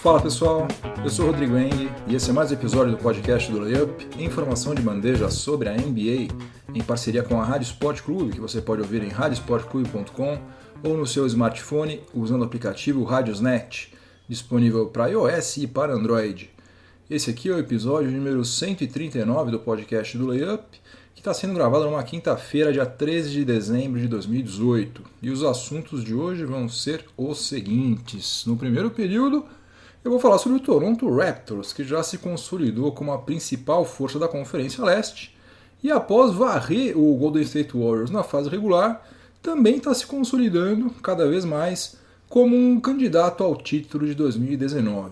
Fala pessoal, eu sou o Rodrigo Eng e esse é mais um episódio do podcast do Layup, informação de bandeja sobre a NBA, em parceria com a Rádio Sport Clube, que você pode ouvir em radiosportclube.com ou no seu smartphone usando o aplicativo Radiosnet, disponível para iOS e para Android. Esse aqui é o episódio número 139 do podcast do Layup, que está sendo gravado numa quinta-feira, dia 13 de dezembro de 2018. E os assuntos de hoje vão ser os seguintes. No primeiro período, eu vou falar sobre o Toronto Raptors, que já se consolidou como a principal força da Conferência Leste, e após varrer o Golden State Warriors na fase regular, também está se consolidando cada vez mais como um candidato ao título de 2019.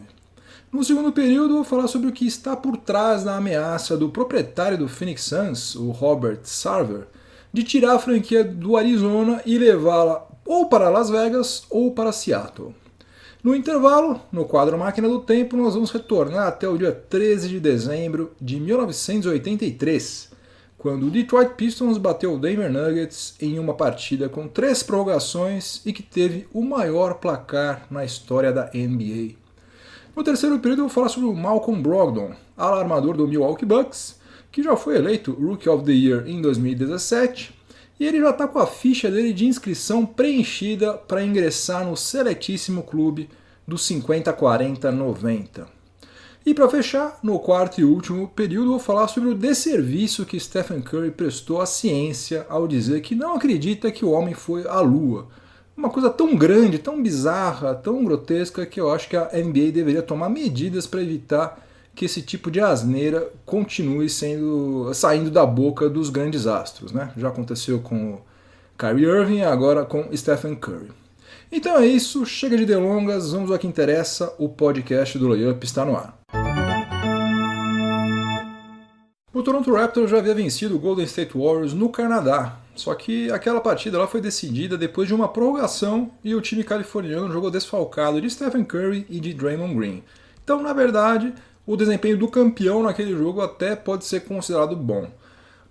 No segundo período, eu vou falar sobre o que está por trás da ameaça do proprietário do Phoenix Suns, o Robert Sarver, de tirar a franquia do Arizona e levá-la ou para Las Vegas ou para Seattle. No intervalo, no quadro Máquina do Tempo, nós vamos retornar até o dia 13 de dezembro de 1983, quando o Detroit Pistons bateu o Denver Nuggets em uma partida com 3 prorrogações e que teve o maior placar na história da NBA. No terceiro período, eu vou falar sobre o Malcolm Brogdon, alarmador do Milwaukee Bucks, que já foi eleito Rookie of the Year em 2017, e ele já está com a ficha dele de inscrição preenchida para ingressar no seletíssimo clube dos 50-40-90. E para fechar, no quarto e último período, eu vou falar sobre o desserviço que Stephen Curry prestou à ciência ao dizer que não acredita que o homem foi à Lua. Uma coisa tão grande, tão bizarra, tão grotesca, que eu acho que a NBA deveria tomar medidas para evitar que esse tipo de asneira continue saindo da boca dos grandes astros, né? Já aconteceu com o Kyrie Irving e agora com Stephen Curry. Então é isso, chega de delongas, vamos ao que interessa, o podcast do Layup está no ar. O Toronto Raptors já havia vencido o Golden State Warriors no Canadá, só que aquela partida lá foi decidida depois de uma prorrogação e o time californiano jogou desfalcado de Stephen Curry e de Draymond Green. Então, na verdade, o desempenho do campeão naquele jogo até pode ser considerado bom.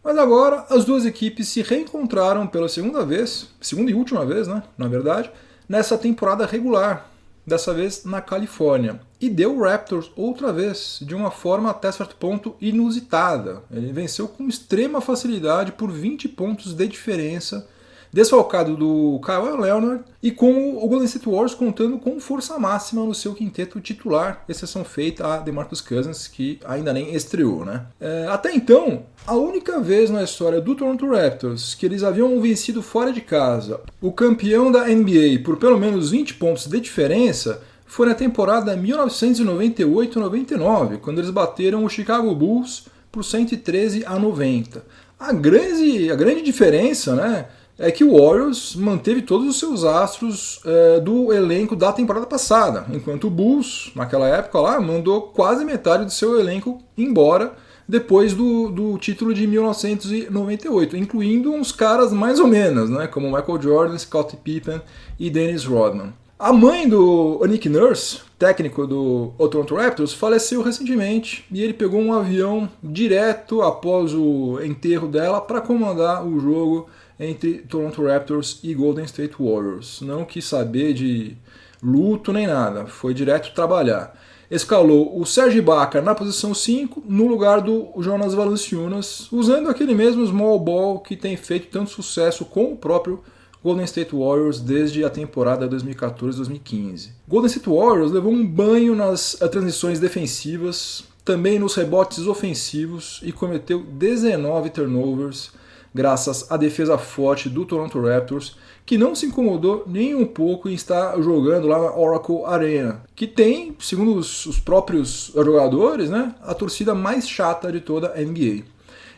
Mas agora as duas equipes se reencontraram pela segunda e última vez, né, na verdade, nessa temporada regular, dessa vez na Califórnia. E deu o Raptors outra vez, de uma forma até certo ponto inusitada. Ele venceu com extrema facilidade por 20 pontos de diferença, desfalcado do Kawhi Leonard e com o Golden State Warriors contando com força máxima no seu quinteto titular, exceção feita a DeMarcus Cousins, que ainda nem estreou, né? Até então, a única vez na história do Toronto Raptors que eles haviam vencido fora de casa o campeão da NBA por pelo menos 20 pontos de diferença foi na temporada 1998-99, quando eles bateram o Chicago Bulls por 113-90. A grande diferença, né, é que o Warriors manteve todos os seus astros do elenco da temporada passada, enquanto o Bulls, naquela época lá, mandou quase metade do seu elenco embora depois do título de 1998, incluindo uns caras mais ou menos, né, como Michael Jordan, Scottie Pippen e Dennis Rodman. A mãe do Nick Nurse, técnico do Toronto Raptors, faleceu recentemente e ele pegou um avião direto após o enterro dela para comandar o jogo entre Toronto Raptors e Golden State Warriors. Não quis saber de luto nem nada, foi direto trabalhar. Escalou o Serge Ibaka na posição 5, no lugar do Jonas Valanciunas, usando aquele mesmo small ball que tem feito tanto sucesso com o próprio Golden State Warriors desde a temporada 2014-2015. Golden State Warriors levou um banho nas transições defensivas, também nos rebotes ofensivos e cometeu 19 turnovers, graças à defesa forte do Toronto Raptors, que não se incomodou nem um pouco em estar jogando lá na Oracle Arena, que tem, segundo os próprios jogadores, né, a torcida mais chata de toda a NBA.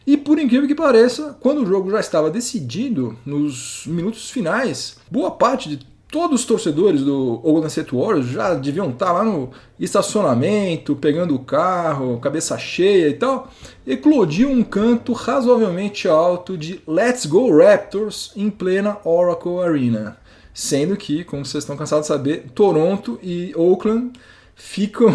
E por incrível que pareça, quando o jogo já estava decidido, nos minutos finais, boa parte de todos os torcedores do Golden State Warriors já deviam estar lá no estacionamento, pegando o carro, cabeça cheia e tal, eclodiu um canto razoavelmente alto de Let's Go Raptors em plena Oracle Arena. Sendo que, como vocês estão cansados de saber, Toronto e Oakland ficam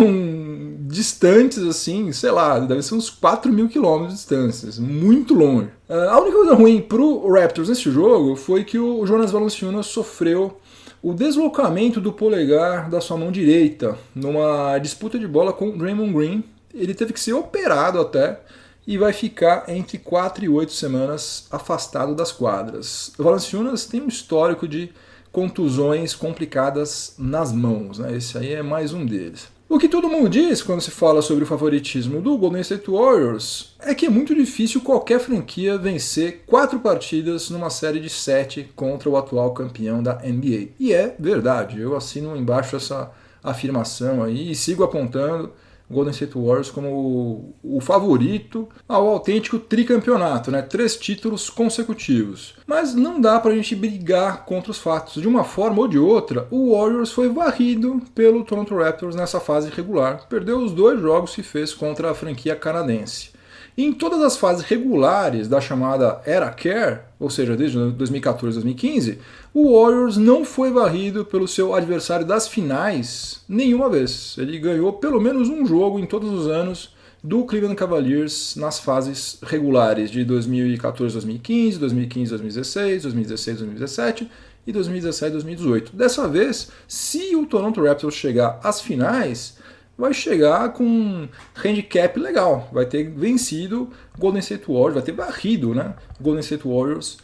distantes, assim, sei lá, deve ser uns 4.000 quilômetros de distância, muito longe. A única coisa ruim pro Raptors nesse jogo foi que o Jonas Valanciunas sofreu o deslocamento do polegar da sua mão direita numa disputa de bola com o Draymond Green. Ele teve que ser operado até e vai ficar entre 4 e 8 semanas afastado das quadras. O Valanciunas tem um histórico de contusões complicadas nas mãos, né? Esse aí é mais um deles. O que todo mundo diz quando se fala sobre o favoritismo do Golden State Warriors é que é muito difícil qualquer franquia vencer 4 partidas numa série de 7 contra o atual campeão da NBA. E é verdade, eu assino embaixo essa afirmação aí e sigo apontando o Golden State Warriors como o favorito ao autêntico tricampeonato, né? 3 títulos consecutivos. Mas não dá pra gente brigar contra os fatos. De uma forma ou de outra, o Warriors foi varrido pelo Toronto Raptors nessa fase regular. Perdeu os 2 jogos que fez contra a franquia canadense. E em todas as fases regulares da chamada Era Care, ou seja, desde 2014 e 2015, o Warriors não foi varrido pelo seu adversário das finais nenhuma vez. Ele ganhou pelo menos um jogo em todos os anos do Cleveland Cavaliers nas fases regulares de 2014 2015, 2015 2016, 2016 2017 e 2017 2018. Dessa vez, se o Toronto Raptors chegar às finais, vai chegar com um handicap legal, vai ter vencido o Golden State Warriors, vai ter varrido, né, o Golden State Warriors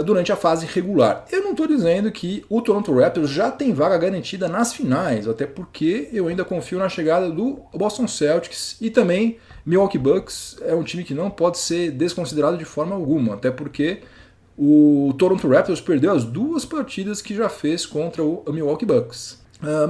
durante a fase regular. Eu não estou dizendo que o Toronto Raptors já tem vaga garantida nas finais, até porque eu ainda confio na chegada do Boston Celtics e também Milwaukee Bucks é um time que não pode ser desconsiderado de forma alguma, até porque o Toronto Raptors perdeu as 2 partidas que já fez contra o Milwaukee Bucks.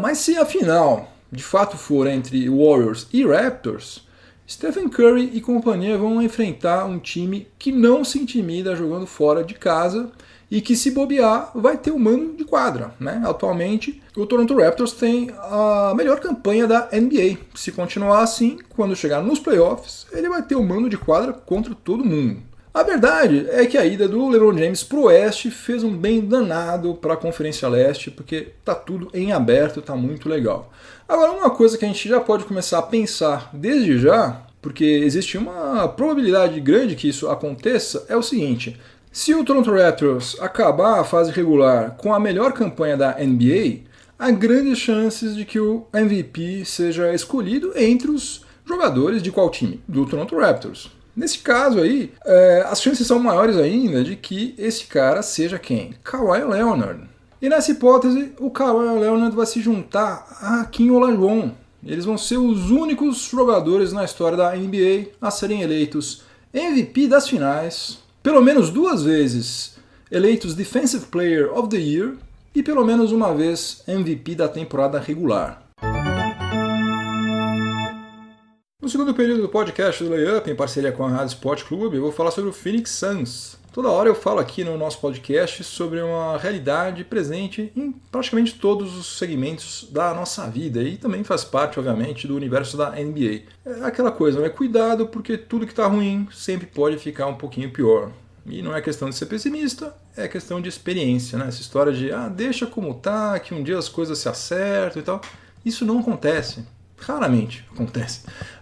Mas se a final de fato for entre Warriors e Raptors, Stephen Curry e companhia vão enfrentar um time que não se intimida jogando fora de casa e que, se bobear, vai ter o mando de quadra, né? Atualmente, o Toronto Raptors tem a melhor campanha da NBA. Se continuar assim, quando chegar nos playoffs, ele vai ter o mando de quadra contra todo mundo. A verdade é que a ida do LeBron James pro Oeste fez um bem danado para a Conferência Leste, porque tá tudo em aberto, tá muito legal. Agora, uma coisa que a gente já pode começar a pensar desde já, porque existe uma probabilidade grande que isso aconteça, é o seguinte: se o Toronto Raptors acabar a fase regular com a melhor campanha da NBA, há grandes chances de que o MVP seja escolhido entre os jogadores de qual time? Do Toronto Raptors. Nesse caso aí, as chances são maiores ainda de que esse cara seja quem? Kawhi Leonard. E nessa hipótese, o Kawhi Leonard vai se juntar a Hakeem Olajuwon. Eles vão ser os únicos jogadores na história da NBA a serem eleitos MVP das finais, pelo menos 2 vezes eleitos Defensive Player of the Year e pelo menos uma vez MVP da temporada regular. No segundo período do podcast do Layup, em parceria com a Rádio Sport Clube, eu vou falar sobre o Phoenix Suns. Toda hora eu falo aqui no nosso podcast sobre uma realidade presente em praticamente todos os segmentos da nossa vida e também faz parte, obviamente, do universo da NBA. É aquela coisa, né? Cuidado, porque tudo que está ruim sempre pode ficar um pouquinho pior. E não é questão de ser pessimista, é questão de experiência, né? Essa história de, deixa como tá, que um dia as coisas se acertam e tal. Isso não acontece. Raramente acontece.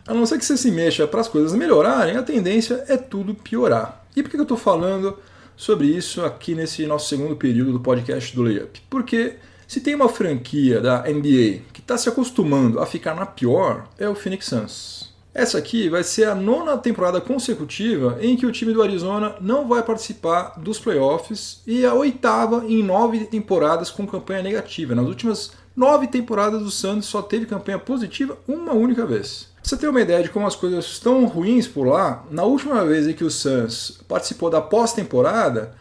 A não ser que você se mexa para as coisas melhorarem, a tendência é tudo piorar. E por que eu estou falando sobre isso aqui nesse nosso segundo período do podcast do Layup? Porque se tem uma franquia da NBA que está se acostumando a ficar na pior, é o Phoenix Suns. Essa aqui vai ser a 9ª temporada consecutiva em que o time do Arizona não vai participar dos playoffs e a 8ª em 9 temporadas com campanha negativa. Nas últimas 9 temporadas do Suns só teve campanha positiva uma única vez. Pra você ter uma ideia de como as coisas estão ruins por lá, na última vez em que o Suns participou da pós-temporada,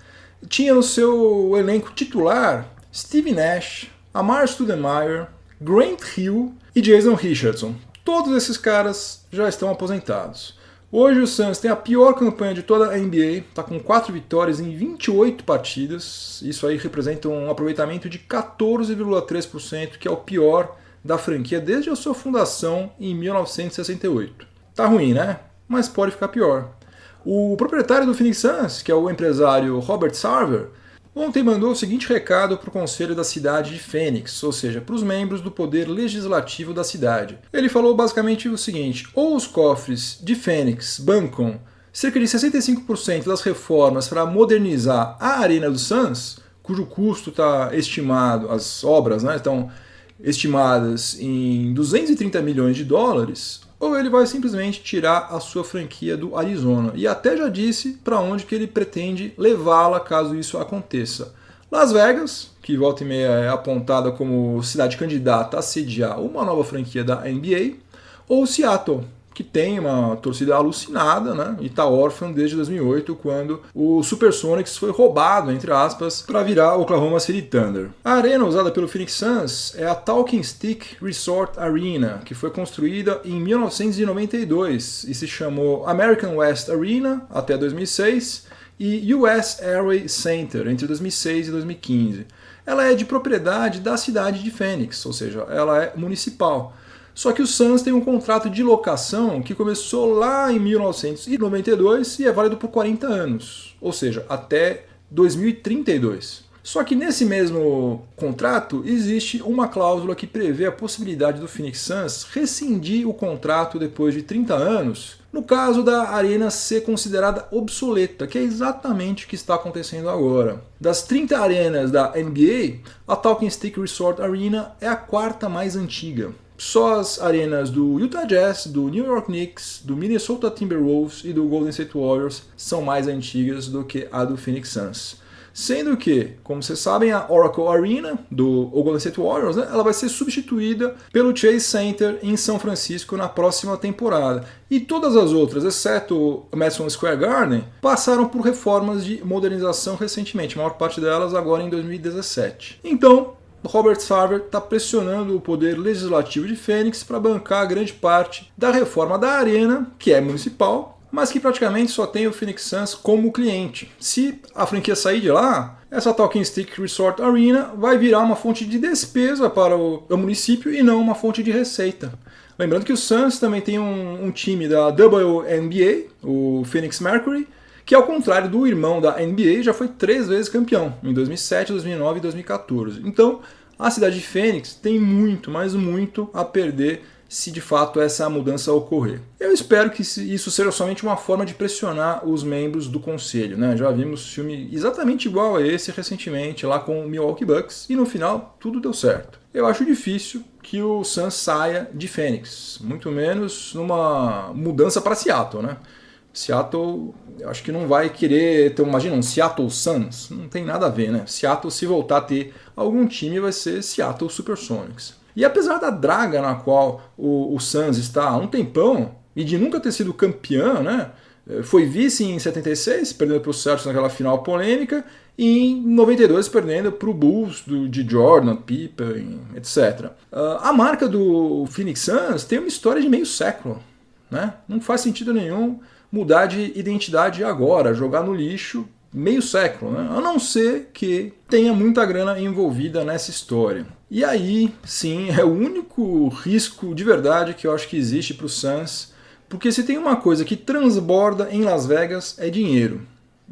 tinha no seu elenco titular Steve Nash, Amar Stoudemire, Grant Hill e Jason Richardson. Todos esses caras já estão aposentados. Hoje o Suns tem a pior campanha de toda a NBA, está com 4 vitórias em 28 partidas. Isso aí representa um aproveitamento de 14,3%, que é o pior da franquia desde a sua fundação em 1968. Tá ruim, né? Mas pode ficar pior. O proprietário do Phoenix Suns, que é o empresário Robert Sarver, ontem mandou o seguinte recado para o Conselho da cidade de Phoenix, ou seja, para os membros do poder legislativo da cidade. Ele falou basicamente o seguinte: ou os cofres de Phoenix bancam cerca de 65% das reformas para modernizar a Arena do Suns, cujo custo está estimado, as obras, né, estão estimadas em 230 milhões de dólares, ou ele vai simplesmente tirar a sua franquia do Arizona. E até já disse para onde que ele pretende levá-la caso isso aconteça. Las Vegas, que volta e meia é apontada como cidade candidata a sediar uma nova franquia da NBA, ou Seattle, que tem uma torcida alucinada, né, e está órfã desde 2008, quando o Supersonics foi roubado, entre aspas, para virar o Oklahoma City Thunder. A arena usada pelo Phoenix Suns é a Talking Stick Resort Arena, que foi construída em 1992 e se chamou American West Arena até 2006 e US Airway Center entre 2006 e 2015. Ela é de propriedade da cidade de Phoenix, ou seja, ela é municipal. Só que o Suns tem um contrato de locação que começou lá em 1992 e é válido por 40 anos, ou seja, até 2032. Só que nesse mesmo contrato existe uma cláusula que prevê a possibilidade do Phoenix Suns rescindir o contrato depois de 30 anos, no caso da arena ser considerada obsoleta, que é exatamente o que está acontecendo agora. Das 30 arenas da NBA, a Talking Stick Resort Arena é a quarta mais antiga. Só as arenas do Utah Jazz, do New York Knicks, do Minnesota Timberwolves e do Golden State Warriors são mais antigas do que a do Phoenix Suns. Sendo que, como vocês sabem, a Oracle Arena do Golden State Warriors, né, ela vai ser substituída pelo Chase Center em São Francisco na próxima temporada. E todas as outras, exceto o Madison Square Garden, passaram por reformas de modernização recentemente, a maior parte delas agora em 2017. Então, Robert Sarver está pressionando o poder legislativo de Phoenix para bancar grande parte da reforma da arena, que é municipal, mas que praticamente só tem o Phoenix Suns como cliente. Se a franquia sair de lá, essa Talking Stick Resort Arena vai virar uma fonte de despesa para o município e não uma fonte de receita. Lembrando que o Suns também tem um time da WNBA, o Phoenix Mercury, que ao contrário do irmão da NBA, já foi 3 vezes campeão, em 2007, 2009 e 2014. Então, a cidade de Phoenix tem muito, mas muito a perder se de fato essa mudança ocorrer. Eu espero que isso seja somente uma forma de pressionar os membros do conselho, né? Já vimos filme exatamente igual a esse recentemente, lá com o Milwaukee Bucks, e no final tudo deu certo. Eu acho difícil que o Suns saia de Phoenix, muito menos numa mudança para Seattle, né? Seattle, eu acho que não vai querer ter, imagina, um Seattle Suns, não tem nada a ver, né? Seattle, se voltar a ter algum time, vai ser Seattle Supersonics. E apesar da draga na qual o Suns está há um tempão, e de nunca ter sido campeão, né? Foi vice em 76, perdendo para o Celtics naquela final polêmica, e em 92 perdendo para o Bulls de Jordan, Pippen, etc. A marca do Phoenix Suns tem uma história de meio século, né? Não faz sentido nenhum mudar de identidade agora, jogar no lixo meio século, né? A não ser que tenha muita grana envolvida nessa história. E aí, sim, é o único risco de verdade que eu acho que existe para o Suns, porque se tem uma coisa que transborda em Las Vegas é dinheiro.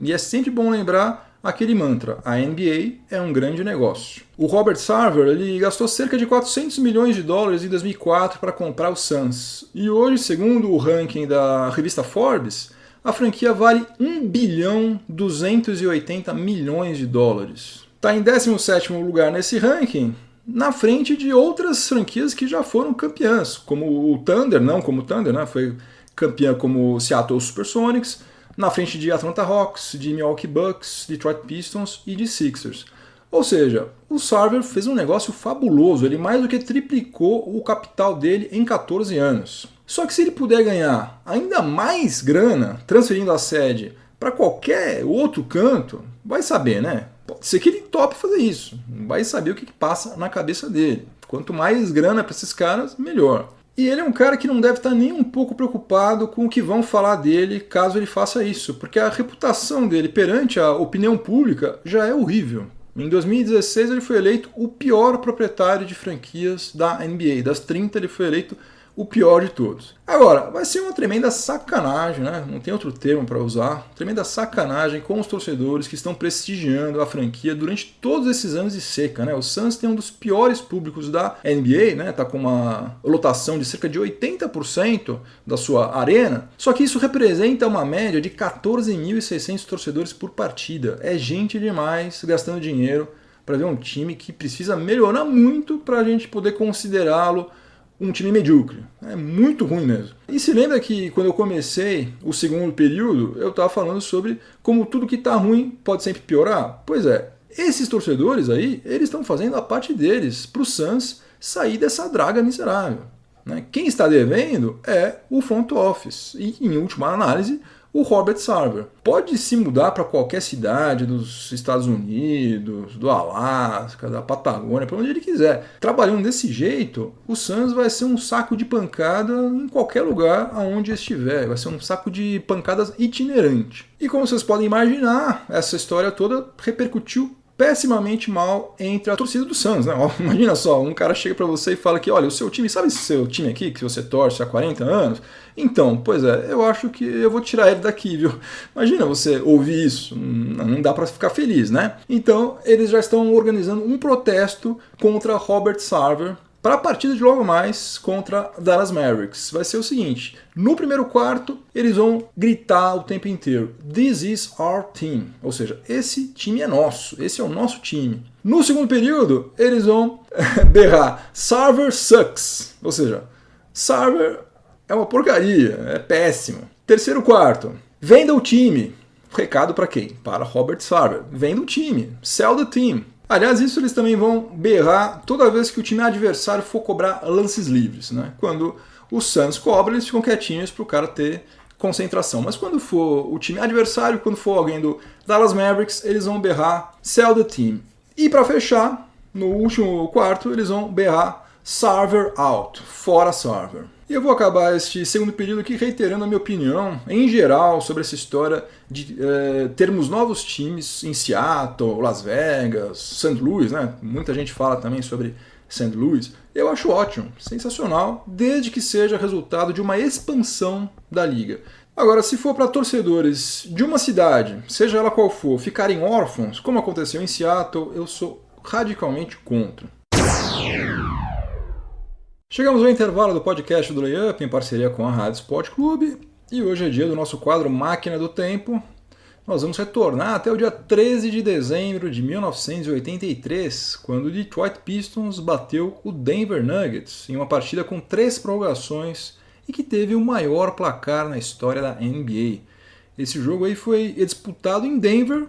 E é sempre bom lembrar aquele mantra, a NBA é um grande negócio. O Robert Sarver ele gastou cerca de 400 milhões de dólares em 2004 para comprar o Suns. E hoje, segundo o ranking da revista Forbes, a franquia vale 1 bilhão 280 milhões de dólares. Está em 17º lugar nesse ranking, na frente de outras franquias que já foram campeãs, como o Thunder, não como o Thunder, né? Foi campeã como o Seattle Supersonics, na frente de Atlanta Hawks, de Milwaukee Bucks, Detroit Pistons e de Sixers. Ou seja, o Sarver fez um negócio fabuloso, ele mais do que triplicou o capital dele em 14 anos. Só que se ele puder ganhar ainda mais grana transferindo a sede para qualquer outro canto, vai saber, né? Pode ser que ele tope fazer isso, vai saber o que passa na cabeça dele. Quanto mais grana para esses caras, melhor. E ele é um cara que não deve estar nem um pouco preocupado com o que vão falar dele caso ele faça isso, porque a reputação dele perante a opinião pública já é horrível. Em 2016 ele foi eleito o pior proprietário de franquias da NBA. Das 30 ele foi eleito o pior de todos. Agora, vai ser uma tremenda sacanagem, né? Não tem outro termo para usar. Tremenda sacanagem com os torcedores que estão prestigiando a franquia durante todos esses anos de seca, né? O Suns tem um dos piores públicos da NBA, né? Tá com uma lotação de cerca de 80% da sua arena. Só que isso representa uma média de 14.600 torcedores por partida. É gente demais gastando dinheiro para ver um time que precisa melhorar muito para a gente poder considerá-lo um time medíocre. É muito ruim mesmo. E se lembra que quando eu comecei o segundo período, eu estava falando sobre como tudo que está ruim pode sempre piorar? Pois é, esses torcedores aí, eles estão fazendo a parte deles para o Suns sair dessa draga miserável, né? Quem está devendo é o front office e, em última análise, o Robert Sarver. Pode se mudar para qualquer cidade dos Estados Unidos, do Alasca, da Patagônia, para onde ele quiser. Trabalhando desse jeito, o Suns vai ser um saco de pancada em qualquer lugar aonde estiver. Vai ser um saco de pancadas itinerante. E como vocês podem imaginar, essa história toda repercutiu pessimamente mal entre a torcida do Suns, né? Imagina só, um cara chega pra você e fala que, olha, o seu time, sabe esse seu time aqui que você torce há 40 anos? Então, pois é, eu acho que eu vou tirar ele daqui, viu? Imagina você ouvir isso, não dá pra ficar feliz, né? Então, eles já estão organizando um protesto contra Robert Sarver para a partida de logo mais contra Dallas Mavericks. Vai ser o seguinte, no primeiro quarto eles vão gritar o tempo inteiro "This is our team", ou seja, esse time é nosso, esse é o nosso time. No segundo período eles vão berrar "Sarver sucks", ou seja, Sarver é uma porcaria, é péssimo. Terceiro quarto, venda o time. Recado para quem? Para Robert Sarver. Venda o time, sell the team. Aliás, isso eles também vão berrar toda vez que o time adversário for cobrar lances livres, né? Quando o Suns cobra, eles ficam quietinhos para o cara ter concentração. Mas quando for o time adversário, quando for alguém do Dallas Mavericks, eles vão berrar "Sell the team". E para fechar, no último quarto, eles vão berrar "Sarver out", fora Sarver. E eu vou acabar este segundo período aqui reiterando a minha opinião, em geral, sobre essa história de termos novos times em Seattle, Las Vegas, St. Louis, né? Muita gente fala também sobre St. Louis. Eu acho ótimo, sensacional, desde que seja resultado de uma expansão da liga. Agora, se for para torcedores de uma cidade, seja ela qual for, ficarem órfãos, como aconteceu em Seattle, eu sou radicalmente contra. Chegamos ao intervalo do podcast do Layup em parceria com a Rádio Sport Clube e hoje é dia do nosso quadro Máquina do Tempo. Nós vamos retornar até o dia 13 de dezembro de 1983, quando o Detroit Pistons bateu o Denver Nuggets em uma partida com 3 prorrogações e que teve o maior placar na história da NBA. Esse jogo aí foi disputado em Denver,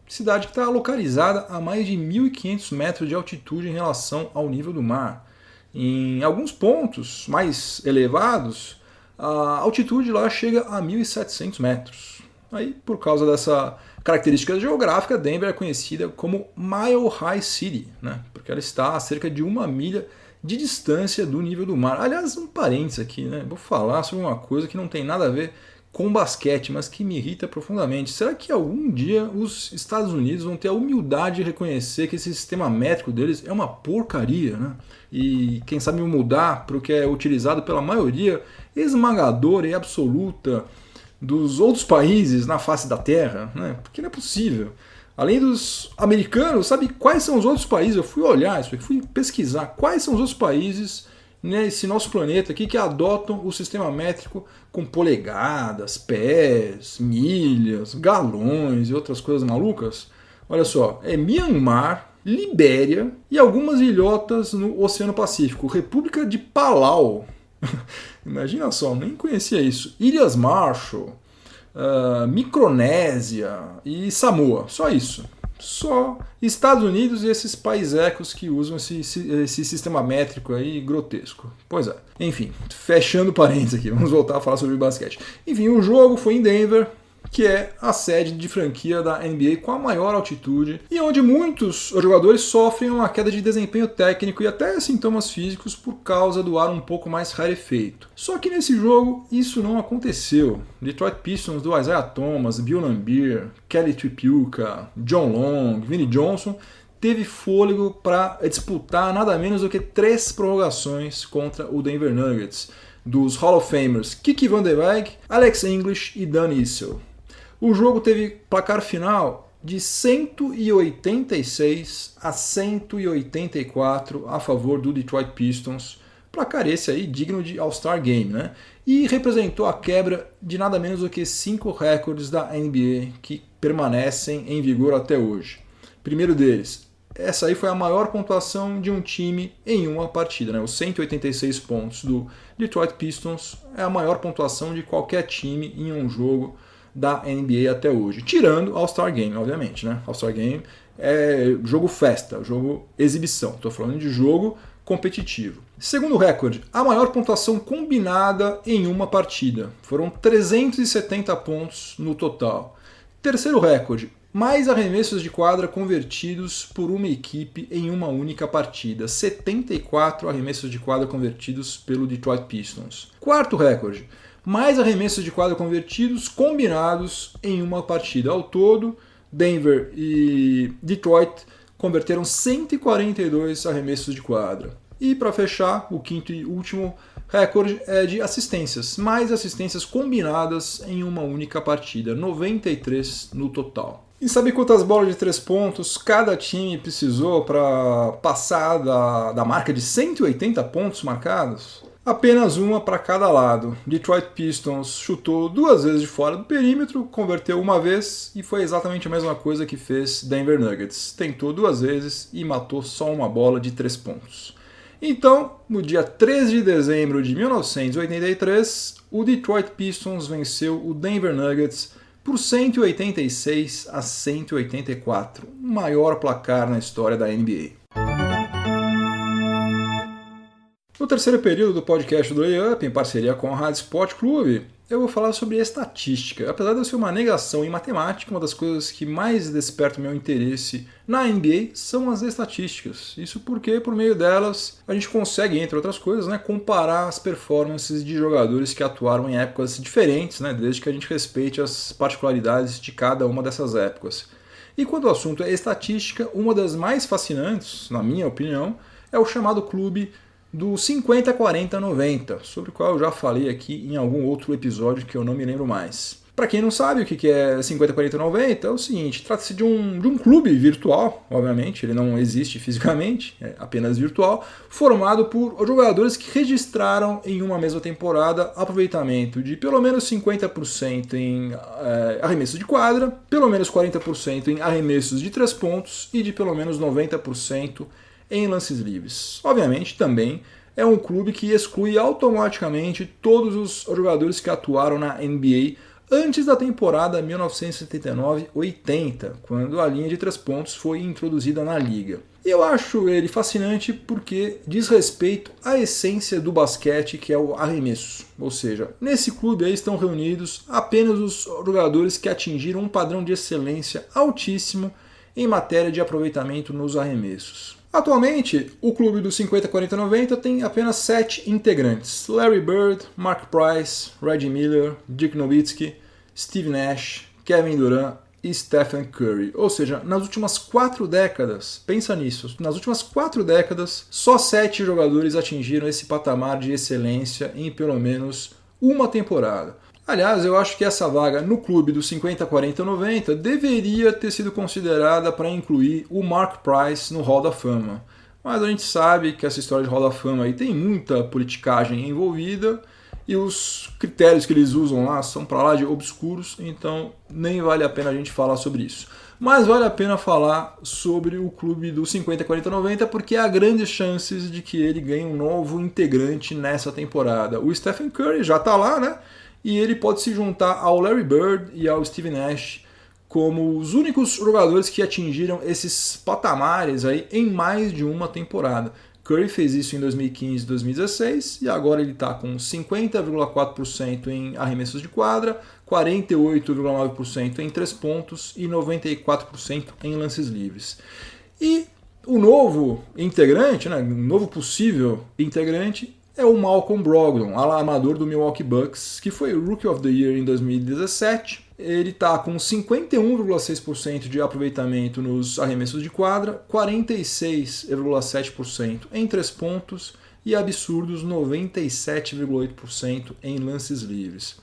cidade que está localizada a mais de 1.500 metros de altitude em relação ao nível do mar. Em alguns pontos mais elevados, a altitude lá chega a 1.700 metros. Aí, por causa dessa característica geográfica, Denver é conhecida como Mile High City, né? Porque ela está a cerca de 1 milha de distância do nível do mar. Aliás, um parênteses aqui, né? Vou falar sobre uma coisa que não tem nada a ver com basquete, mas que me irrita profundamente. Será que algum dia os Estados Unidos vão ter a humildade de reconhecer que esse sistema métrico deles é uma porcaria, né? E quem sabe mudar para o que é utilizado pela maioria esmagadora e absoluta dos outros países na face da Terra, né? Porque não é possível. Além dos americanos, sabe quais são os outros países? Eu fui olhar isso aqui, fui pesquisar quais são os outros países nesse nosso planeta aqui que adotam o sistema métrico com polegadas, pés, milhas, galões e outras coisas malucas. Olha só, é Myanmar, Libéria e algumas ilhotas no Oceano Pacífico. República de Palau. Imagina só, nem conhecia isso. Ilhas Marshall, Micronésia e Samoa. Só isso. Só Estados Unidos e esses paisecos que usam esse sistema métrico aí grotesco. Pois é. Enfim, fechando parênteses aqui, vamos voltar a falar sobre basquete. Enfim, o jogo foi em Denver, que é a sede de franquia da NBA com a maior altitude e onde muitos jogadores sofrem uma queda de desempenho técnico e até sintomas físicos por causa do ar um pouco mais rarefeito. Só que nesse jogo isso não aconteceu. Detroit Pistons do Isaiah Thomas, Bill Laimbeer, Kelly Tripucka, John Long, Vinnie Johnson teve fôlego para disputar nada menos do que 3 prorrogações contra o Denver Nuggets, dos Hall of Famers Kiki Van der Weyck, Alex English e Dan Issel. O jogo teve placar final de 186 a 184 a favor do Detroit Pistons, placar esse aí digno de All-Star Game, né? E representou a quebra de nada menos do que 5 recordes da NBA que permanecem em vigor até hoje. Primeiro deles, essa aí foi a maior pontuação de um time em uma partida, né? Os 186 pontos do Detroit Pistons é a maior pontuação de qualquer time em um jogo da NBA até hoje, tirando All-Star Game, obviamente, né? All-Star Game é jogo festa, jogo exibição, estou falando de jogo competitivo. Segundo recorde, a maior pontuação combinada em uma partida, foram 370 pontos no total. Terceiro recorde, mais arremessos de quadra convertidos por uma equipe em uma única partida, 74 arremessos de quadra convertidos pelo Detroit Pistons. Quarto recorde, mais arremessos de quadra convertidos combinados em uma partida. Ao todo, Denver e Detroit converteram 142 arremessos de quadra. E para fechar, o quinto e último recorde é de assistências, mais assistências combinadas em uma única partida, 93 no total. E sabe quantas bolas de 3 pontos cada time precisou para passar da marca de 180 pontos marcados? Apenas uma para cada lado. Detroit Pistons chutou 2 vezes de fora do perímetro, converteu uma vez e foi exatamente a mesma coisa que fez Denver Nuggets. Tentou 2 vezes e matou só uma bola de 3 pontos. Então, no dia 13 de dezembro de 1983, o Detroit Pistons venceu o Denver Nuggets por 186 a 184, o maior placar na história da NBA. No terceiro período do podcast do Layup, em parceria com a Rádio Sport Clube, eu vou falar sobre estatística. Apesar de eu ser uma negação em matemática, uma das coisas que mais desperta o meu interesse na NBA são as estatísticas. Isso porque, por meio delas, a gente consegue, entre outras coisas, comparar as performances de jogadores que atuaram em épocas diferentes, desde que a gente respeite as particularidades de cada uma dessas épocas. E quando o assunto é estatística, uma das mais fascinantes, na minha opinião, é o chamado clube do 50, 40, 90, sobre o qual eu já falei aqui em algum outro episódio que eu não me lembro mais. Para quem não sabe o que é 50, 40, 90, é o seguinte, trata-se de um clube virtual, obviamente, ele não existe fisicamente, é apenas virtual, formado por jogadores que registraram em uma mesma temporada aproveitamento de pelo menos 50% em arremessos de quadra, pelo menos 40% em arremessos de 3 pontos e de pelo menos 90% em lances livres. Obviamente, também é um clube que exclui automaticamente todos os jogadores que atuaram na NBA antes da temporada 1979-80, quando a linha de 3 pontos foi introduzida na liga. E eu acho ele fascinante porque diz respeito à essência do basquete, que é o arremesso. Ou seja, nesse clube aí estão reunidos apenas os jogadores que atingiram um padrão de excelência altíssimo em matéria de aproveitamento nos arremessos. Atualmente, o clube do 50, 40, 90 tem apenas 7 integrantes: Larry Bird, Mark Price, Reggie Miller, Dirk Nowitzki, Steve Nash, Kevin Durant e Stephen Curry. Ou seja, nas últimas 4 décadas, pensa nisso, nas últimas 4 décadas, só 7 jogadores atingiram esse patamar de excelência em pelo menos uma temporada. Aliás, eu acho que essa vaga no clube dos 50, 40, 90 deveria ter sido considerada para incluir o Mark Price no Hall da Fama. Mas a gente sabe que essa história de Hall da Fama aí tem muita politicagem envolvida e os critérios que eles usam lá são para lá de obscuros, então nem vale a pena a gente falar sobre isso. Mas vale a pena falar sobre o clube do 50, 40, 90 porque há grandes chances de que ele ganhe um novo integrante nessa temporada. O Stephen Curry já está lá, e ele pode se juntar ao Larry Bird e ao Steve Nash como os únicos jogadores que atingiram esses patamares aí em mais de uma temporada. Curry fez isso em 2015 e 2016 e agora ele está com 50,4% em arremessos de quadra, 48,9% em 3 pontos e 94% em lances livres. E o novo integrante, o novo possível integrante, é o Malcolm Brogdon, alarmador do Milwaukee Bucks, que foi Rookie of the Year em 2017. Ele está com 51,6% de aproveitamento nos arremessos de quadra, 46,7% em 3 pontos e absurdos 97,8% em lances livres.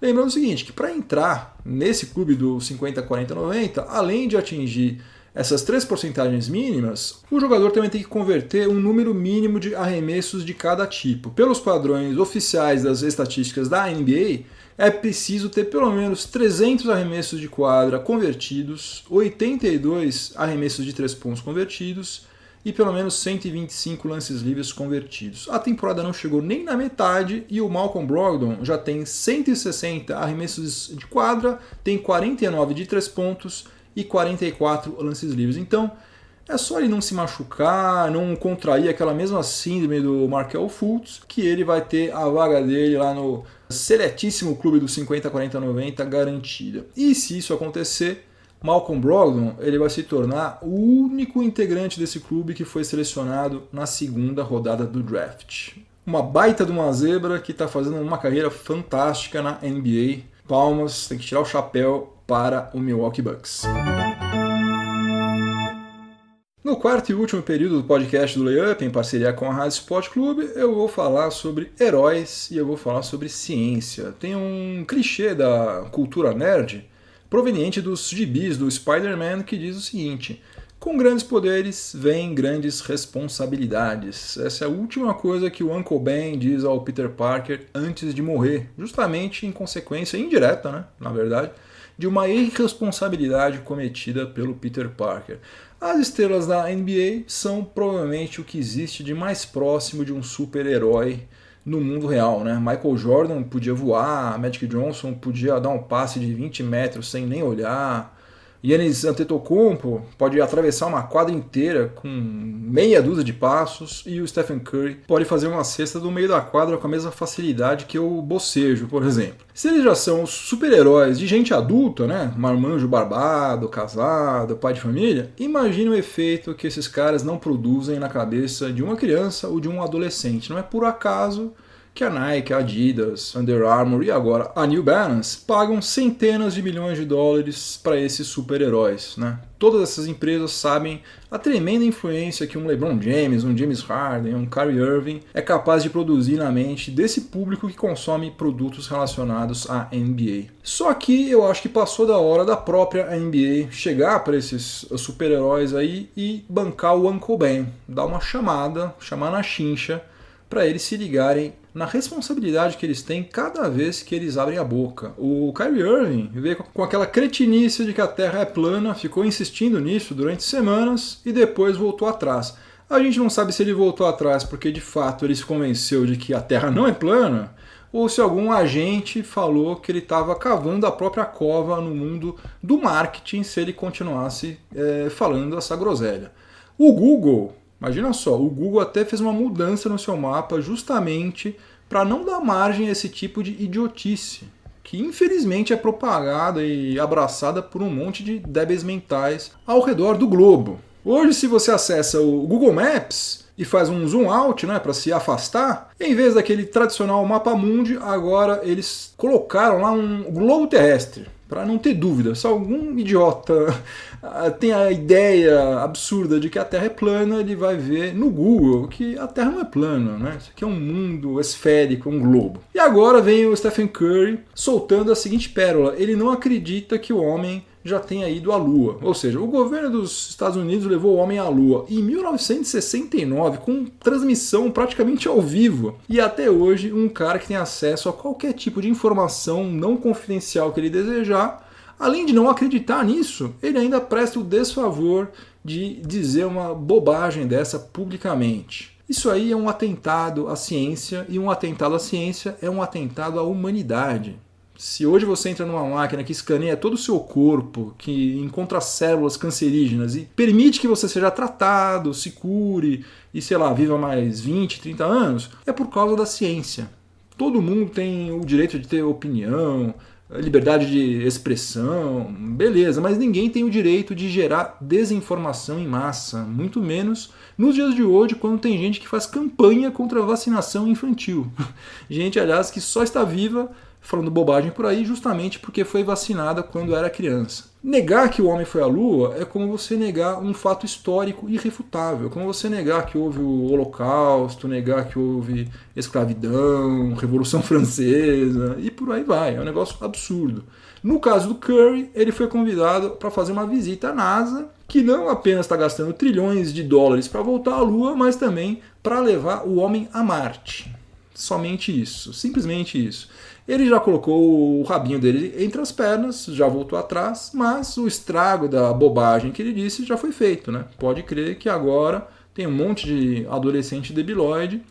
Lembrando o seguinte, que para entrar nesse clube do 50-40-90, além de atingir essas 3 porcentagens mínimas, o jogador também tem que converter um número mínimo de arremessos de cada tipo. Pelos padrões oficiais das estatísticas da NBA, é preciso ter pelo menos 300 arremessos de quadra convertidos, 82 arremessos de 3 pontos convertidos e pelo menos 125 lances livres convertidos. A temporada não chegou nem na metade e o Malcolm Brogdon já tem 160 arremessos de quadra, tem 49 de 3 pontos e 44 lances livres. Então, é só ele não se machucar, não contrair aquela mesma síndrome do Markelle Fultz, que ele vai ter a vaga dele lá no seletíssimo clube do 50-40-90 garantida. E se isso acontecer, Malcolm Brogdon ele vai se tornar o único integrante desse clube que foi selecionado na segunda rodada do draft. Uma baita de uma zebra que está fazendo uma carreira fantástica na NBA. Palmas, tem que tirar o chapéu para o Milwaukee Bucks. No quarto e último período do podcast do Layup, em parceria com a Rádio Sport Clube, eu vou falar sobre heróis e eu vou falar sobre ciência. Tem um clichê da cultura nerd proveniente dos gibis do Spider-Man que diz o seguinte: com grandes poderes vem grandes responsabilidades. Essa é a última coisa que o Uncle Ben diz ao Peter Parker antes de morrer, justamente em consequência indireta, né, na verdade, de uma irresponsabilidade cometida pelo Peter Parker. As estrelas da NBA são provavelmente o que existe de mais próximo de um super-herói no mundo real, né? Michael Jordan podia voar, Magic Johnson podia dar um passe de 20 metros sem nem olhar, Giannis Antetokounmpo pode atravessar uma quadra inteira com meia dúzia de passos e o Stephen Curry pode fazer uma cesta do meio da quadra com a mesma facilidade que o bocejo, por exemplo. Se eles já são os super-heróis de gente adulta, né? Marmanjo barbado, casado, pai de família, imagine o efeito que esses caras não produzem na cabeça de uma criança ou de um adolescente. Não é por acaso que a Nike, a Adidas, Under Armour e agora a New Balance pagam centenas de milhões de dólares para esses super-heróis, né? Todas essas empresas sabem a tremenda influência que um LeBron James, um James Harden, um Kyrie Irving é capaz de produzir na mente desse público que consome produtos relacionados à NBA. Só que eu acho que passou da hora da própria NBA chegar para esses super-heróis aí e bancar o Uncle Ben, dar uma chamar na chincha, para eles se ligarem na responsabilidade que eles têm cada vez que eles abrem a boca. O Kyrie Irving veio com aquela cretinice de que a Terra é plana, ficou insistindo nisso durante semanas e depois voltou atrás. A gente não sabe se ele voltou atrás porque de fato ele se convenceu de que a Terra não é plana ou se algum agente falou que ele estava cavando a própria cova no mundo do marketing se ele continuasse falando essa groselha. O Google... Imagina só, o Google até fez uma mudança no seu mapa justamente para não dar margem a esse tipo de idiotice, que infelizmente é propagada e abraçada por um monte de débeis mentais ao redor do globo. Hoje, se você acessa o Google Maps e faz um zoom out, né, para se afastar, em vez daquele tradicional mapa mundi, agora eles colocaram lá um globo terrestre. Para não ter dúvida, se algum idiota tem a ideia absurda de que a Terra é plana, ele vai ver no Google que a Terra não é plana, né? Isso aqui é um mundo esférico, um globo. E agora vem o Stephen Curry soltando a seguinte pérola: ele não acredita que o homem já tenha ido à Lua. Ou seja, o governo dos Estados Unidos levou o homem à Lua em 1969, com transmissão praticamente ao vivo. E até hoje, um cara que tem acesso a qualquer tipo de informação não confidencial que ele desejar, além de não acreditar nisso, ele ainda presta o desfavor de dizer uma bobagem dessa publicamente. Isso aí é um atentado à ciência, e um atentado à ciência é um atentado à humanidade. Se hoje você entra numa máquina que escaneia todo o seu corpo, que encontra células cancerígenas e permite que você seja tratado, se cure e, sei lá, viva mais 20, 30 anos, é por causa da ciência. Todo mundo tem o direito de ter opinião, liberdade de expressão, beleza, mas ninguém tem o direito de gerar desinformação em massa, muito menos nos dias de hoje, quando tem gente que faz campanha contra a vacinação infantil. Gente, aliás, que só está viva falando bobagem por aí justamente porque foi vacinada quando era criança. Negar que o homem foi à Lua é como você negar um fato histórico irrefutável, como você negar que houve o Holocausto, negar que houve escravidão, Revolução Francesa e por aí vai. É um negócio absurdo. No caso do Curry, ele foi convidado para fazer uma visita à NASA, que não apenas está gastando trilhões de dólares para voltar à Lua, mas também para levar o homem a Marte. Somente isso, simplesmente isso. Ele já colocou o rabinho dele entre as pernas, já voltou atrás, mas o estrago da bobagem que ele disse já foi feito, né? Pode crer que agora tem um monte de adolescente debilóide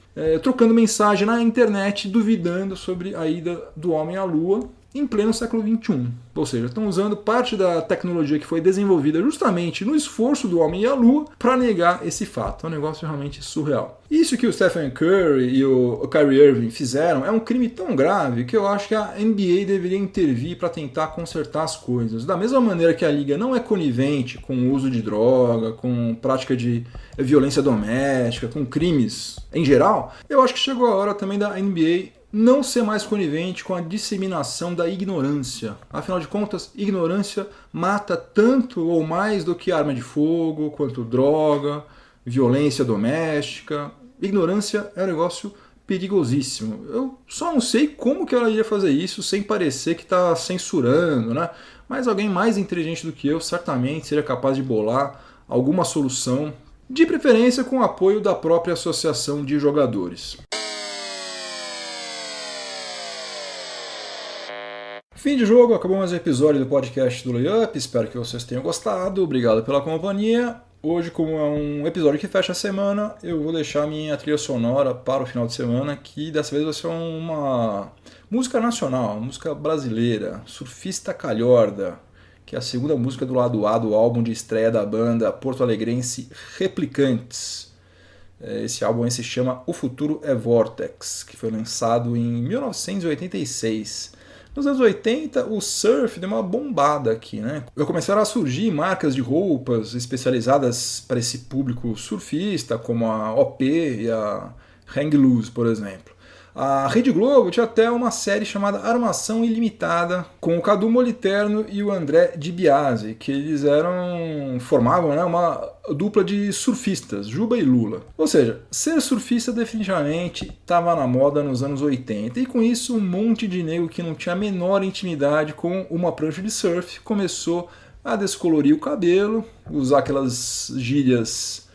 trocando mensagem na internet duvidando sobre a ida do homem à Lua em pleno século XXI. Ou seja, estão usando parte da tecnologia que foi desenvolvida justamente no esforço do homem ir à Lua para negar esse fato. É um negócio realmente surreal. Isso que o Stephen Curry e o Kyrie Irving fizeram é um crime tão grave que eu acho que a NBA deveria intervir para tentar consertar as coisas. Da mesma maneira que a liga não é conivente com o uso de droga, com prática de violência doméstica, com crimes em geral, eu acho que chegou a hora também da NBA não ser mais conivente com a disseminação da ignorância. Afinal de contas, ignorância mata tanto ou mais do que arma de fogo, quanto droga, violência doméstica. Ignorância é um negócio perigosíssimo. Eu só não sei como que ela ia fazer isso sem parecer que está censurando, né? Mas alguém mais inteligente do que eu certamente seria capaz de bolar alguma solução, de preferência com o apoio da própria associação de jogadores. Fim de jogo, acabou mais um episódio do podcast do Layup, espero que vocês tenham gostado, obrigado pela companhia. Hoje, como é um episódio que fecha a semana, eu vou deixar minha trilha sonora para o final de semana, que dessa vez vai ser uma música nacional, uma música brasileira, Surfista Calhorda, que é a segunda música do lado A do álbum de estreia da banda porto-alegrense Replicantes. Esse álbum se chama O Futuro é Vortex, que foi lançado em 1986. Nos anos 80, o surf deu uma bombada aqui, né? Começaram a surgir marcas de roupas especializadas para esse público surfista, como a OP e a Hang Loose, por exemplo. A Rede Globo tinha até uma série chamada Armação Ilimitada, com o Cadu Moliterno e o André Di Biase, que eles formavam, né, uma dupla de surfistas, Juba e Lula. Ou seja, ser surfista definitivamente estava na moda nos anos 80, e com isso um monte de nego que não tinha a menor intimidade com uma prancha de surf começou a descolorir o cabelo, usar aquelas gírias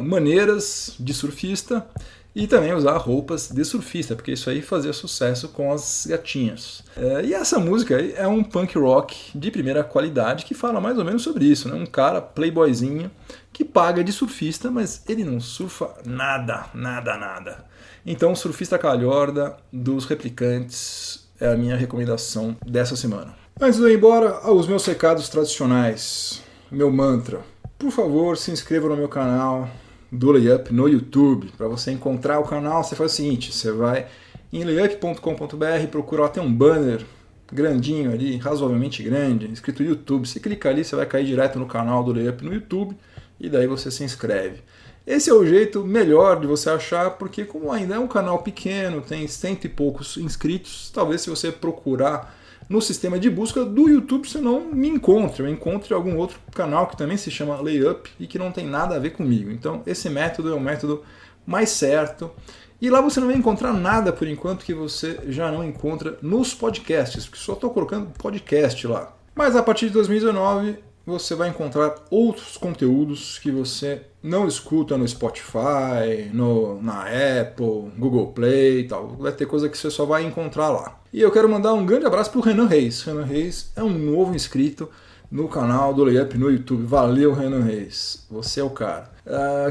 maneiras de surfista, e também usar roupas de surfista, porque isso aí fazia sucesso com as gatinhas. E essa música aí é um punk rock de primeira qualidade que fala mais ou menos sobre isso, né? Um cara playboyzinho que paga de surfista, mas ele não surfa nada. Então, Surfista Calhorda dos Replicantes é a minha recomendação dessa semana. Antes de eu ir embora, aos meus recados tradicionais, meu mantra. Por favor, se inscreva no meu canal do Layup no YouTube. Para você encontrar o canal, você faz o seguinte, você vai em layup.com.br, procura lá, tem um banner grandinho ali, razoavelmente grande, escrito YouTube. Você clica ali, você vai cair direto no canal do Layup no YouTube e daí você se inscreve. Esse é o jeito melhor de você achar, porque como ainda é um canal pequeno, tem 100 e poucos inscritos, talvez se você procurar no sistema de busca do YouTube você não me encontre, eu encontre algum outro canal que também se chama Layup e que não tem nada a ver comigo. Então esse método é o método mais certo. E lá você não vai encontrar nada por enquanto que você já não encontra nos podcasts, porque só estou colocando podcast lá. Mas a partir de 2019 você vai encontrar outros conteúdos que você não escuta no Spotify, na Apple, Google Play e tal. Vai ter coisa que você só vai encontrar lá. E eu quero mandar um grande abraço para o Renan Reis. Renan Reis é um novo inscrito no canal do Layup no YouTube. Valeu, Renan Reis. Você é o cara.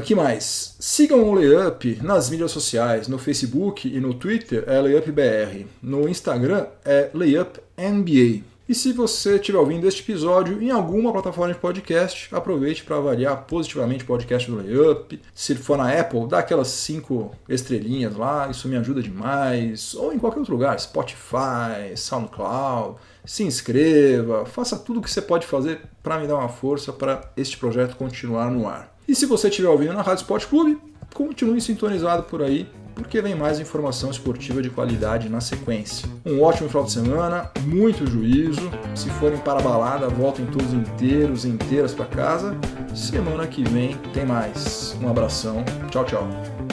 Que mais? Sigam o Layup nas mídias sociais. No Facebook e no Twitter é LayupBR. No Instagram é LayupNBA. E se você estiver ouvindo este episódio em alguma plataforma de podcast, aproveite para avaliar positivamente o podcast do Layup. Se for na Apple, dá aquelas 5 estrelinhas lá, isso me ajuda demais. Ou em qualquer outro lugar, Spotify, SoundCloud. Se inscreva, faça tudo o que você pode fazer para me dar uma força para este projeto continuar no ar. E se você estiver ouvindo na Rádio Sport Clube, continue sintonizado por aí, porque vem mais informação esportiva de qualidade na sequência. Um ótimo final de semana, muito juízo. Se forem para a balada, voltem todos inteiras para casa. Semana que vem tem mais. Um abração. Tchau, tchau.